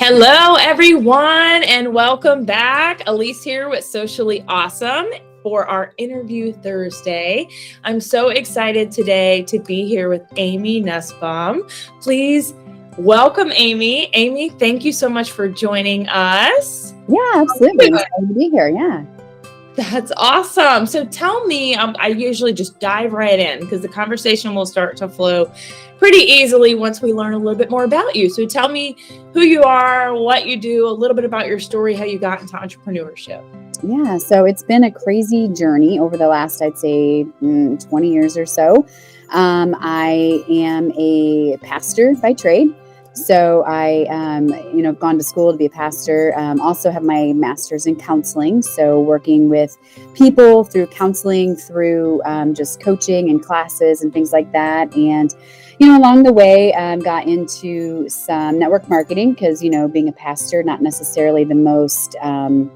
Hello, everyone, and welcome back. Elise here with Socially Awesome for our interview Thursday. I'm so excited today to be here with Amy Nussbaum. Please welcome Amy. Amy, thank you so much for joining us. Yeah, absolutely. I'm excited to be here. Yeah. That's awesome. So tell me, I usually just dive right in because the conversation will start to flow pretty easily once we learn a little bit more about you. So tell me who you are, what you do, a little bit about your story, how you got into entrepreneurship. Yeah. So it's been a crazy journey over the last, I'd say, 20 years or so. I am a pastor by trade. So I, gone to school to be a pastor. Also have my master's in counseling. So working with people through counseling, through just coaching and classes and things like that. And, along the way, got into some network marketing because, being a pastor, not necessarily the most, going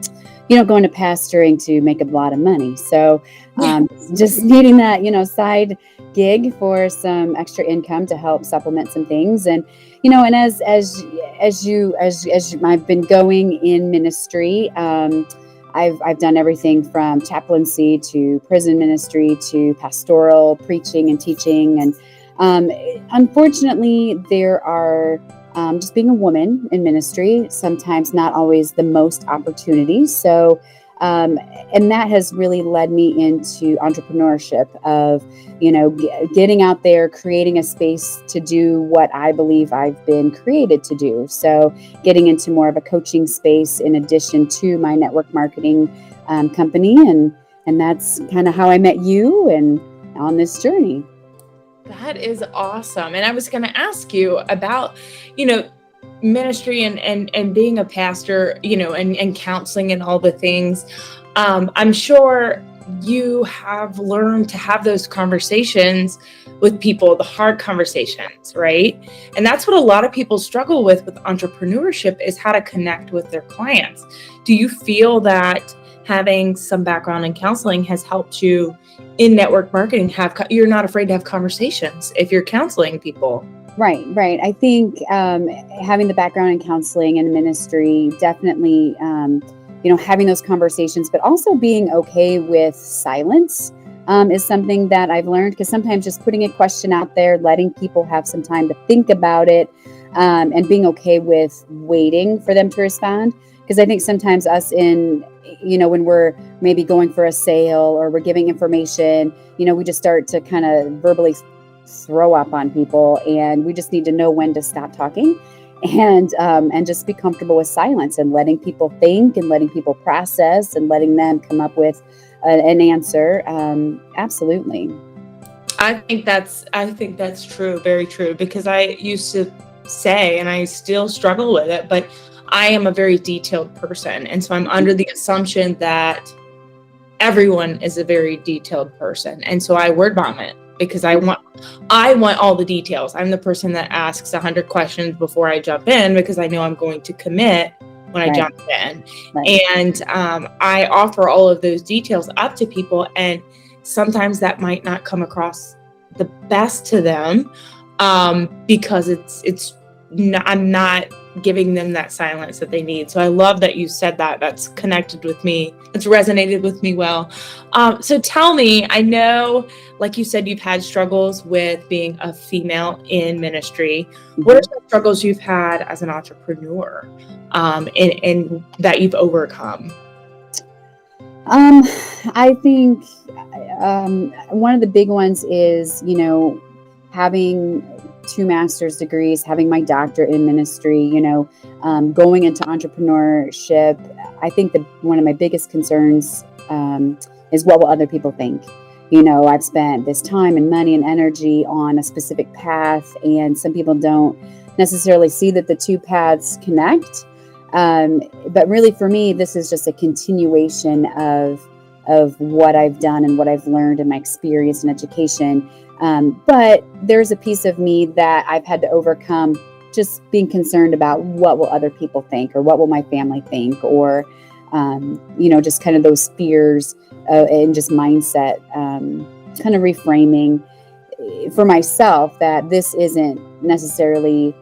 to pastoring to make a lot of money. So just needing that, side gig for some extra income to help supplement some things. And and as I've been going in ministry, I've done everything from chaplaincy to prison ministry to pastoral preaching and teaching. And unfortunately, there are just being a woman in ministry, sometimes not always the most opportunities. So, and that has really led me into entrepreneurship of, getting out there, creating a space to do what I believe I've been created to do. So getting into more of a coaching space in addition to my network marketing company. And that's kind of how I met you and on this journey. That is awesome. And I was going to ask you about, ministry and being a pastor, and counseling and all the things. I'm sure you have learned to have those conversations with people, the hard conversations, right? And that's what a lot of people struggle with entrepreneurship is how to connect with their clients. Do you feel that having some background in counseling has helped you in network marketing? You're not afraid to have conversations if you're counseling people? Right. I think having the background in counseling and ministry, definitely, having those conversations, but also being okay with silence is something that I've learned, because sometimes just putting a question out there, letting people have some time to think about it, and being okay with waiting for them to respond. Because I think sometimes us when we're maybe going for a sale or we're giving information, we just start to kind of verbally throw up on people, and we just need to know when to stop talking and just be comfortable with silence and letting people think and letting people process and letting them come up with an answer. Absolutely. I think that's true. Very true. Because I used to say, and I still struggle with it, but I am a very detailed person. And so I'm under the assumption that everyone is a very detailed person. And so I word vomit because I want all the details. I'm the person that asks 100 questions before I jump in because I know I'm going to commit when I jump in. Right. And I offer all of those details up to people. And sometimes that might not come across the best to them because I'm not giving them that silence that they need. So I love that you said that. That's connected with me. It's resonated with me well. So tell me, I know, like you said, you've had struggles with being a female in ministry. Mm-hmm. What are some struggles you've had as an entrepreneur and that you've overcome? I think one of the big ones is, having 2 master's degrees, having my doctorate in ministry, going into entrepreneurship. I think that one of my biggest concerns is what will other people think? I've spent this time and money and energy on a specific path, and some people don't necessarily see that the 2 paths connect. But really for me, this is just a continuation of what I've done and what I've learned in my experience and education. But there's a piece of me that I've had to overcome, just being concerned about what will other people think, or what will my family think, or, just kind of those fears and just mindset, kind of reframing for myself that this isn't necessarily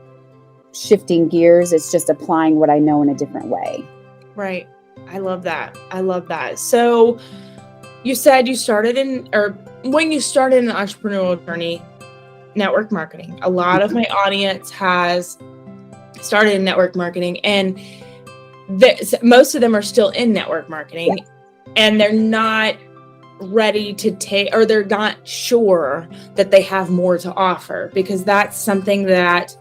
shifting gears. It's just applying what I know in a different way. Right. I love that. I love that. So you said you started when you started an entrepreneurial journey, network marketing. A lot of my audience has started in network marketing, and most of them are still in network marketing, and they're not ready to take, or they're not sure that they have more to offer, because that's something that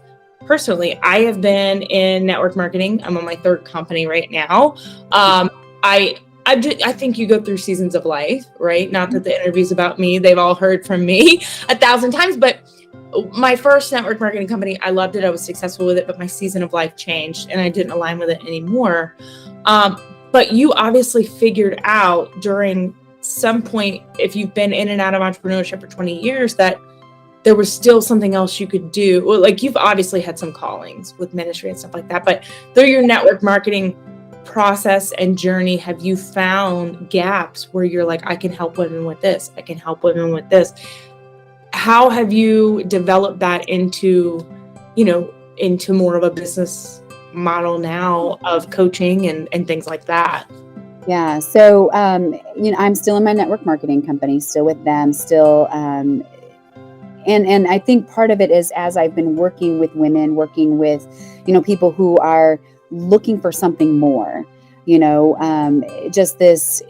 personally I have been in network marketing. I'm on my third company right now. I think you go through seasons of life, right? Not that the interview's about me. They've all heard from me 1,000 times, but my first network marketing company, I loved it. I was successful with it, but my season of life changed and I didn't align with it anymore. But you obviously figured out during some point, if you've been in and out of entrepreneurship for 20 years, that there was still something else you could do. Well, like, you've obviously had some callings with ministry and stuff like that, but through your network marketing process and journey, have you found gaps where you're like, I can help women with this, I can help women with this? How have you developed that into more of a business model now of coaching and things like that? Yeah. So, I'm still in my network marketing company, still with them, still. And I think part of it is, as I've been working with women, working with, people who are looking for something more, just this,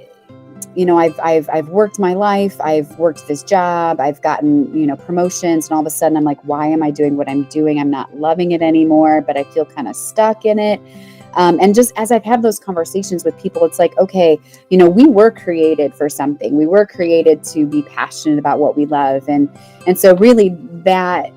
I've worked my life, I've worked this job, I've gotten, promotions, and all of a sudden I'm like, why am I doing what I'm doing? I'm not loving it anymore, but I feel kind of stuck in it. And just as I've had those conversations with people, it's like, okay, we were created for something. We were created to be passionate about what we love. And so really that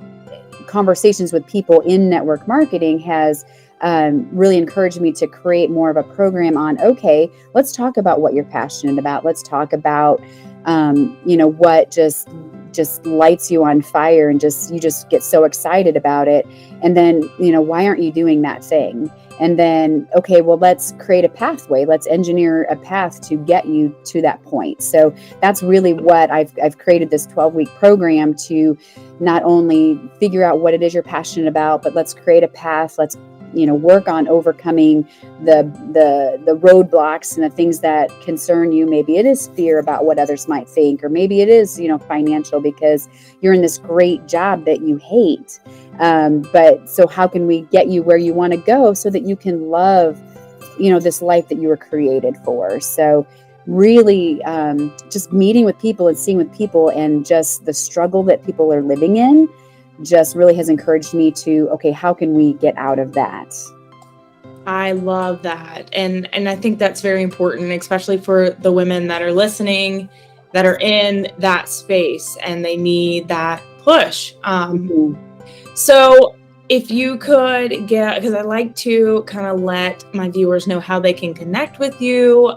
conversations with people in network marketing has really encouraged me to create more of a program on, okay, let's talk about what you're passionate about. Let's talk about, what just lights you on fire and you just get so excited about it. And then, why aren't you doing that thing? And then, okay, well, let's create a pathway. Let's engineer a path to get you to that point. So that's really what I've created this 12-week program to not only figure out what it is you're passionate about, but let's create a path. Let's, work on overcoming the roadblocks and the things that concern you. Maybe it is fear about what others might think, or maybe it is, financial, because you're in this great job that you hate. But so how can we get you where you want to go so that you can love, this life that you were created for? So really just meeting with people and seeing with people, and just the struggle that people are living in just really has encouraged me to, okay, how can we get out of that? I love that. And I think that's very important, especially for the women that are listening, that are in that space and they need that push. So if you could because I like to kind of let my viewers know how they can connect with you.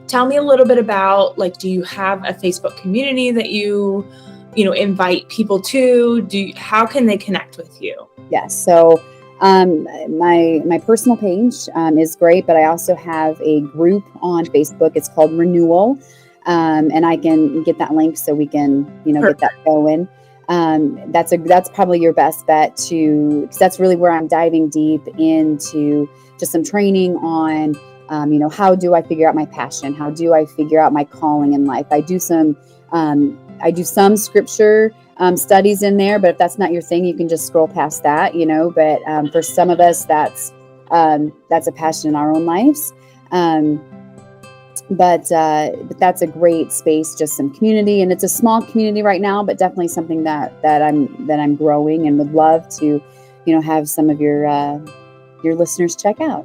Tell me a little bit about, like, do you have a Facebook community that you invite people to? How can they connect with you? Yes. So my personal page is great, but I also have a group on Facebook. It's called Renewal. And I can get that link so we can, get that going. That's probably your best bet because that's really where I'm diving deep into just some training on, how do I figure out my passion? How do I figure out my calling in life? I do some scripture studies in there, but if that's not your thing, you can just scroll past that, but for some of us, that's a passion in our own lives. But that's a great space, just some community, and it's a small community right now, but definitely something that I'm growing and would love to, have some of your listeners check out.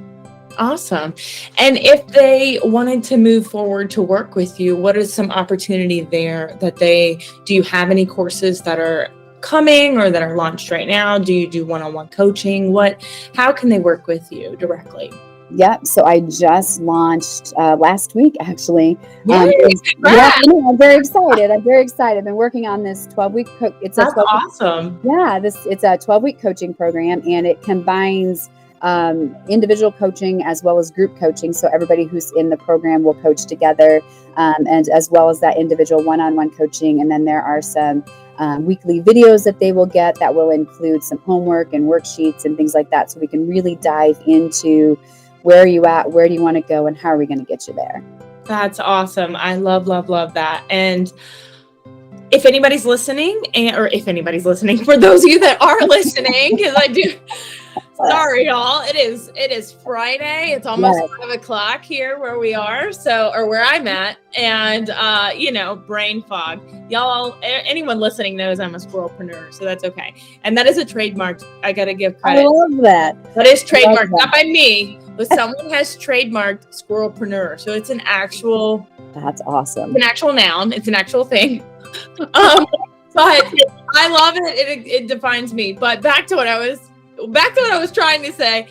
Awesome. And if they wanted to move forward to work with you, what is some opportunity there do you have any courses that are coming or that are launched right now? Do you do one-on-one coaching? How can they work with you directly? Yep. So I just launched last week, actually. I'm very excited. I've been working on this 12-week. It's awesome. Yeah, it's a 12-week coaching program, and it combines individual coaching as well as group coaching. So everybody who's in the program will coach together, and as well as that individual one-on-one coaching. And then there are some weekly videos that they will get that will include some homework and worksheets and things like that. So we can really dive into where are you at, where do you want to go, and how are we going to get you there? That's awesome. I love, love, love that. And if anybody's listening, or if anybody's listening, for those of you that are listening, because I do, sorry, y'all. It is Friday. It's almost 5 o'clock here where we are. So, or where I'm at. And, brain fog. Y'all, anyone listening knows I'm a squirrelpreneur. So that's okay. And that is a trademark. I got to give credit. I love that. That is trademarked, not by me, but someone has trademarked squirrelpreneur. So it's an actual. That's awesome. It's an actual noun. It's an actual thing. But I love it. It defines me. But back to what I was trying to say.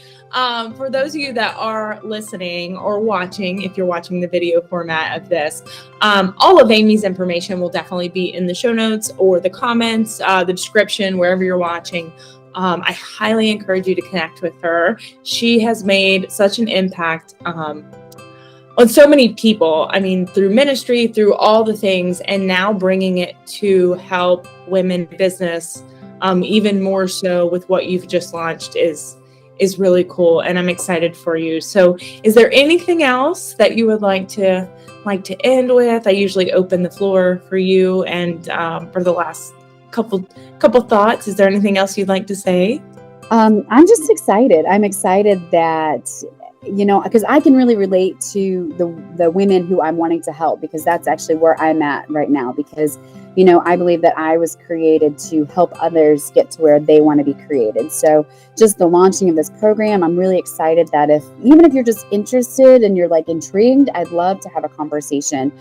For those of you that are listening or watching, if you're watching the video format of this, all of Amy's information will definitely be in the show notes or the comments, the description, wherever you're watching. I highly encourage you to connect with her. She has made such an impact on so many people. I mean, through ministry, through all the things, and now bringing it to help women in business, even more so with what you've just launched is really cool. And I'm excited for you. So is there anything else that you would like to end with? I usually open the floor for you and for the last couple thoughts. Is there anything else you'd like to say? I'm just excited. I'm excited that, because I can really relate to the women who I'm wanting to help, because that's actually where I'm at right now. Because, I believe that I was created to help others get to where they want to be created. So just the launching of this program, I'm really excited that even if you're just interested and you're like intrigued, I'd love to have a conversation.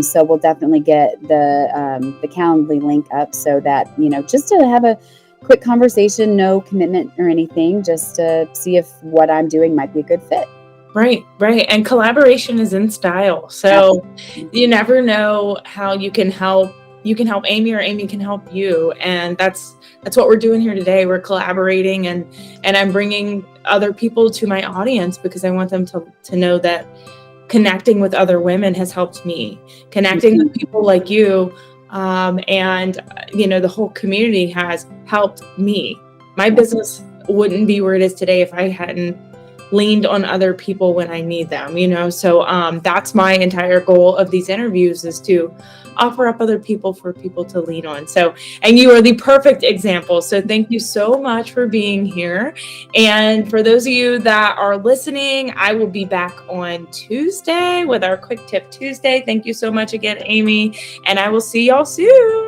So we'll definitely get the Calendly link up so that, just to have a quick conversation, no commitment or anything, just to see if what I'm doing might be a good fit. Right. And collaboration is in style. So you never know how you can help. You can help Amy or Amy can help you. And that's what we're doing here today. We're collaborating and I'm bringing other people to my audience because I want them to know that connecting with other women has helped me. Connecting with people like you and the whole community has helped me. My business wouldn't be where it is today if I hadn't leaned on other people when I need them, so that's my entire goal of these interviews, is to offer up other people for people to lean on. So, and you are the perfect example. So thank you so much for being here. And for those of you that are listening, I will be back on Tuesday with our Quick Tip Tuesday. Thank you so much again, Amy, and I will see y'all soon.